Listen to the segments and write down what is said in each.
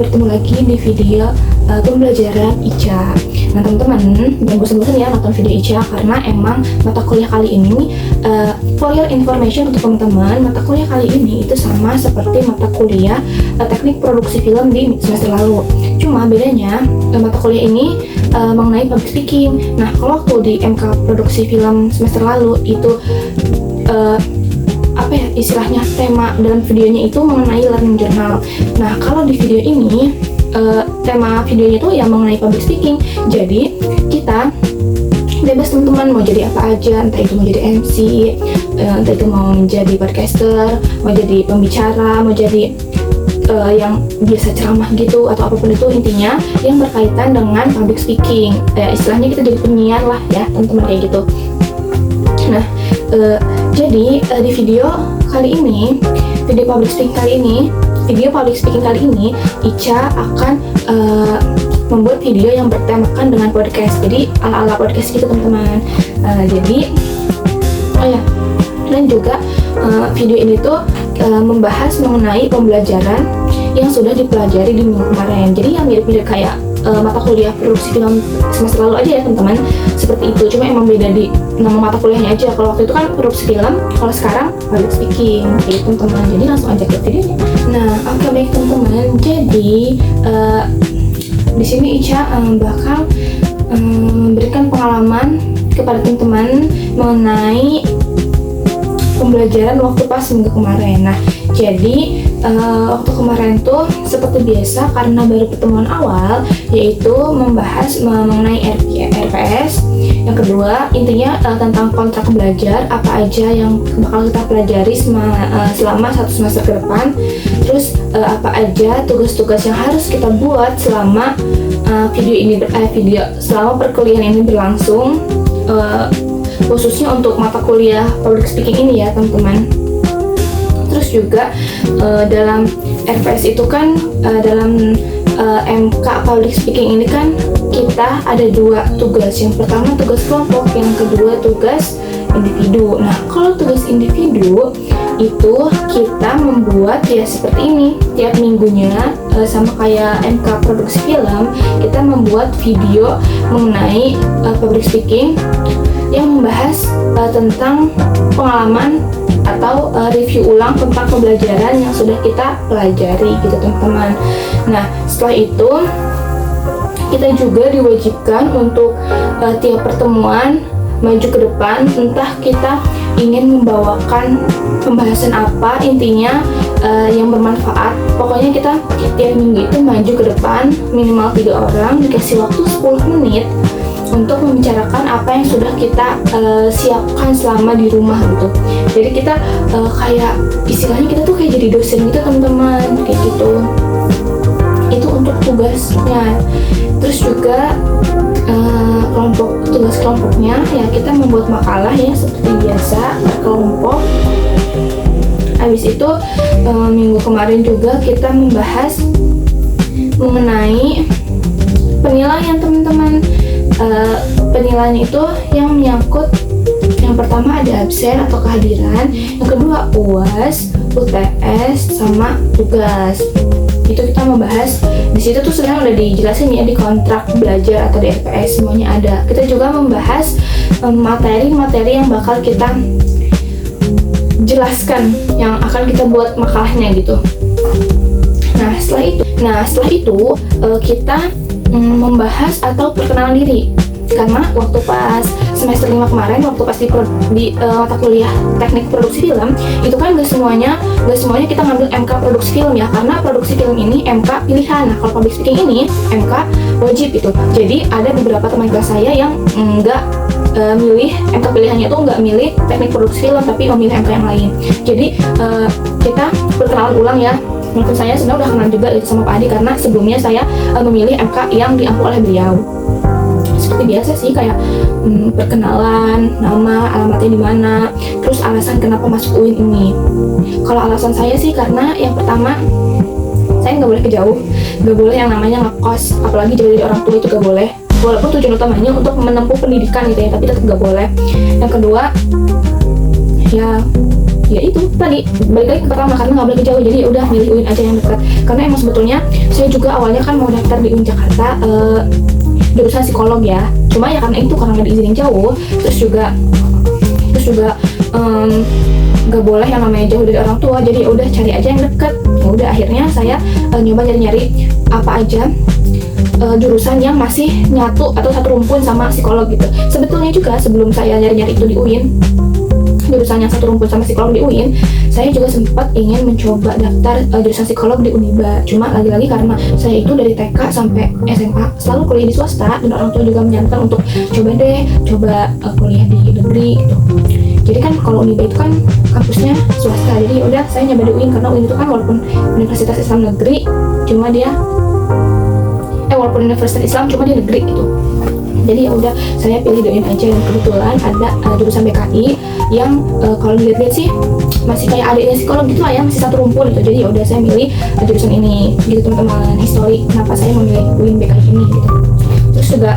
bertemu lagi di video pembelajaran ICA. Nah teman-teman, jangan bosan-bosan ya nonton video ICA, karena emang mata kuliah kali ini for your information untuk teman-teman, mata kuliah kali ini itu sama seperti mata kuliah teknik produksi film di semester lalu. Cuma bedanya mata kuliah ini mengenai public speaking. Nah kalau waktu di MK produksi film semester lalu itu apa ya istilahnya, tema dalam videonya itu mengenai learning journal. Nah kalau di video ini tema videonya itu yang mengenai public speaking. Jadi kita bebas teman-teman mau jadi apa aja, entah itu mau jadi MC, entah itu mau menjadi podcaster, mau jadi pembicara, mau jadi yang biasa ceramah gitu, atau apapun itu, intinya yang berkaitan dengan public speaking. Istilahnya kita jadi penyiar lah ya teman-teman, kayak gitu. Nah jadi di video kali ini, video public speaking kali ini Ica akan membuat video yang bertemakan dengan podcast. Jadi ala-ala podcast gitu teman-teman. Dan juga video ini tuh membahas mengenai pembelajaran yang sudah dipelajari di minggu kemarin. Jadi yang mirip-mirip kayak mata kuliah produksi film semester lalu aja ya teman-teman, seperti itu. Cuma emang beda di nama mata kuliahnya aja. Kalau waktu itu kan produksi film, kalau sekarang public speaking gitu teman-teman. Jadi langsung aja ke videonya. Nah oke, baik teman-teman. Jadi di sini Ica bakal memberikan pengalaman kepada teman-teman mengenai pembelajaran waktu pas minggu kemarin. Nah jadi waktu kemarin tuh seperti biasa, karena baru pertemuan awal, yaitu membahas mengenai RPS. Yang kedua intinya tentang kontrak belajar, apa aja yang bakal kita pelajari selama 1 semester ke depan. Terus apa aja tugas-tugas yang harus kita buat selama selama perkuliahan ini berlangsung, khususnya untuk mata kuliah public speaking ini ya teman-teman. Terus juga dalam RPS itu kan dalam MK public speaking ini kan kita ada 2 tugas. Yang pertama tugas kelompok, yang kedua tugas individu. Nah kalau tugas individu itu kita membuat ya seperti ini tiap minggunya, sama kayak MK produksi film, kita membuat video mengenai public speaking yang membahas tentang pengalaman atau review ulang tentang pembelajaran yang sudah kita pelajari gitu teman-teman. Nah setelah itu kita juga diwajibkan untuk tiap pertemuan maju ke depan, entah kita ingin membawakan pembahasan apa, intinya yang bermanfaat. Pokoknya kita tiap minggu itu maju ke depan minimal 3 orang, dikasih waktu 10 menit untuk membicarakan apa yang sudah kita siapkan selama di rumah gitu. Jadi kita kayak istilahnya kita tuh kayak jadi dosen gitu teman-teman, kayak gitu. Itu untuk tugasnya. Terus juga tugas kelompoknya ya kita membuat makalah ya seperti biasa berkelompok. Habis itu minggu kemarin juga kita membahas mengenai penilaian teman-teman. Penilaian itu yang menyangkut, yang pertama ada absen atau kehadiran, yang kedua UAS, UTS, sama tugas. Itu kita membahas di situ tuh sebenarnya udah dijelasin ya di kontrak belajar atau di RPS, semuanya ada. Kita juga membahas materi-materi yang bakal kita jelaskan, yang akan kita buat makalahnya gitu. Nah setelah itu kita membahas atau perkenalan diri. Karena waktu pas semester 5 kemarin, waktu pas di mata kuliah teknik produksi film, itu kan gak semuanya kita ngambil MK produksi film ya, karena produksi film ini MK pilihan. Nah kalau public speaking ini MK wajib gitu. Jadi ada beberapa teman kelas saya yang nggak milih MK pilihannya itu, nggak milih teknik produksi film, tapi memilih MK yang lain. Jadi kita perkenalan ulang ya. Menurut saya sebenarnya udah kenal juga gitu sama Pak Adi, karena sebelumnya saya memilih MK yang diampu oleh beliau. Seperti biasa sih, kayak perkenalan, nama, alamatnya di mana, terus alasan kenapa masuk UIN ini. Kalau alasan saya sih karena yang pertama, saya nggak boleh kejauh, nggak boleh yang namanya ngekos, apalagi jauh dari orang tua, itu nggak boleh. Walaupun tujuan utamanya untuk menempuh pendidikan gitu ya, tapi tetap nggak boleh. Yang kedua, ya ya itu tadi balik lagi ke pertama, karena nggak boleh jauh, jadi ya udah milih UIN aja yang dekat. Karena emang sebetulnya saya juga awalnya kan mau daftar di UIN Jakarta jurusan psikolog ya, cuma ya karena itu karena nggak diizinin jauh, terus juga nggak boleh yang namanya jauh dari orang tua, jadi ya udah cari aja yang deket. Ya udah akhirnya saya nyoba nyari apa aja jurusan yang masih nyatu atau satu rumpun sama psikolog gitu. Sebetulnya juga sebelum saya nyari itu di UIN, jurusan yang satu rumpun sama psikolog di UIN, saya juga sempat ingin mencoba daftar jurusan psikolog di Uniba. Cuma lagi-lagi karena saya itu dari TK sampai SMA selalu kuliah di swasta, dan orang tua juga menyarankan untuk coba kuliah di negeri gitu. Jadi kan kalau Uniba itu kan kampusnya swasta, jadi udah saya nyoba di UIN, karena UIN itu kan walaupun Universitas Islam Negeri, cuma dia walaupun Universitas Islam cuma di negeri gitu. Jadi ya udah saya pilih UIN aja, dan kebetulan ada jurusan BKI yang kalau dilihat sih masih kayak adiknya psikolog gitu lah ya, masih satu rumpun gitu. Jadi ya udah saya milih jurusan ini gitu teman-teman. Histori kenapa saya memilih UIN BKI ini gitu. Terus juga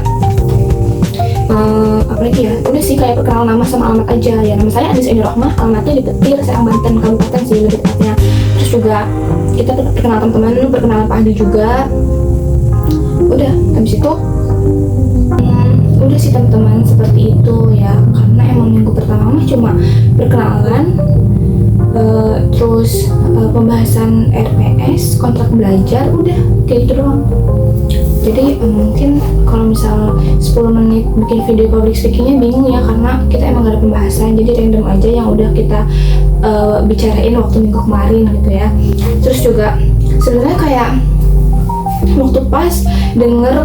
apalagi ya, udah sih kayak perkenalan nama sama alamat aja ya. Nama saya Andis Eni Rohmah, alamatnya di Petir, Serang Banten, Kabupaten sih lebih tepatnya. Terus juga kita perkenalan teman-teman, perkenalan Pak Adi juga. Udah habis itu udah sih teman-teman, seperti itu ya. Karena emang minggu pertama mah cuma perkenalan, terus pembahasan RPS, kontrak belajar, udah kayak gitu doang. Jadi mungkin kalau misal 10 menit bikin video public speakingnya bingung ya, karena kita emang gak ada pembahasan, jadi random aja yang udah kita bicarain waktu minggu kemarin gitu ya. Terus juga sebenarnya kayak waktu pas denger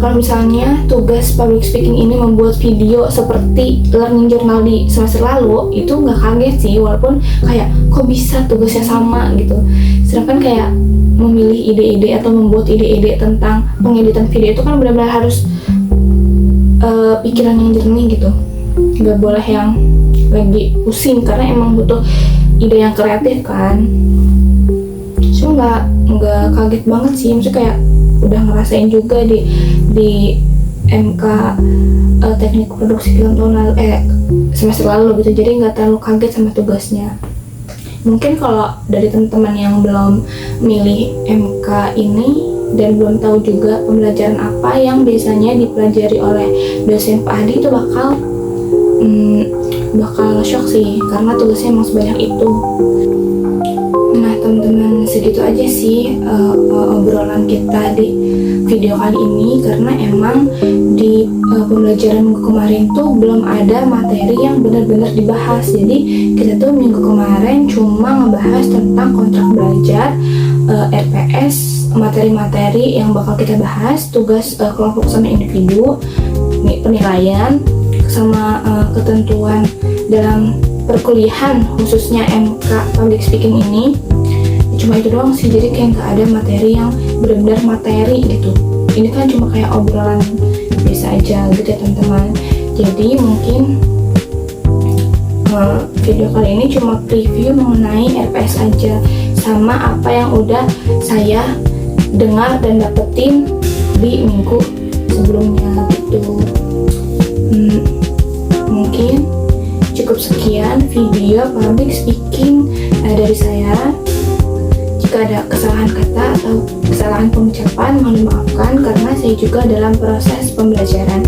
kalau misalnya tugas public speaking ini membuat video seperti learning journal di semester lalu, itu nggak kaget sih, walaupun kayak kok bisa tugasnya sama gitu. Sedangkan kayak memilih ide-ide atau membuat ide-ide tentang pengeditan video itu kan benar-benar harus pikiran yang jernih gitu, nggak boleh yang lagi pusing, karena emang butuh ide yang kreatif kan. So nggak kaget banget sih, maksudnya kayak udah ngerasain juga di MK teknik produksi film tahun semester lalu gitu, jadi nggak terlalu kaget sama tugasnya. Mungkin kalau dari teman-teman yang belum milih MK ini dan belum tahu juga pembelajaran apa yang biasanya dipelajari oleh dosen Pak Adi, itu bakal shock sih, karena tugasnya emang sebanyak itu. Nah teman-teman, segitu aja sih obrolan kita di video kali ini, karena emang di pembelajaran minggu kemarin tuh belum ada materi yang benar-benar dibahas. Jadi kita tuh minggu kemarin cuma ngebahas tentang kontrak belajar, RPS, materi-materi yang bakal kita bahas, tugas kelompok sama individu, penilaian, sama ketentuan dalam perkuliahan khususnya MK public speaking ini. Cuma itu doang sih, jadi kayak nggak ada materi yang benar-benar materi gitu. Ini kan cuma kayak obrolan biasa aja gitu ya teman-teman. Jadi mungkin video kali ini cuma preview mengenai RPS aja, sama apa yang udah saya dengar dan dapetin di minggu sebelumnya gitu. Mungkin cukup sekian video public speaking dari saya. Jika ada kesalahan kata atau kesalahan pengucapan, mohon dimaafkan karena saya juga dalam proses pembelajaran.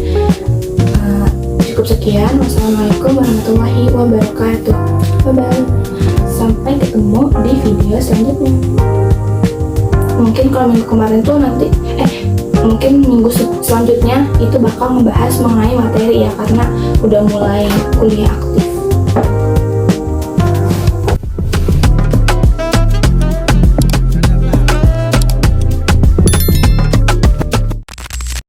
Cukup sekian. Wassalamualaikum warahmatullahi wabarakatuh. Bye-bye. Sampai ketemu di video selanjutnya. Mungkin kalau minggu kemarin tuh nanti mungkin minggu selanjutnya itu bakal membahas mengenai materi ya, karena udah mulai kuliah aktif.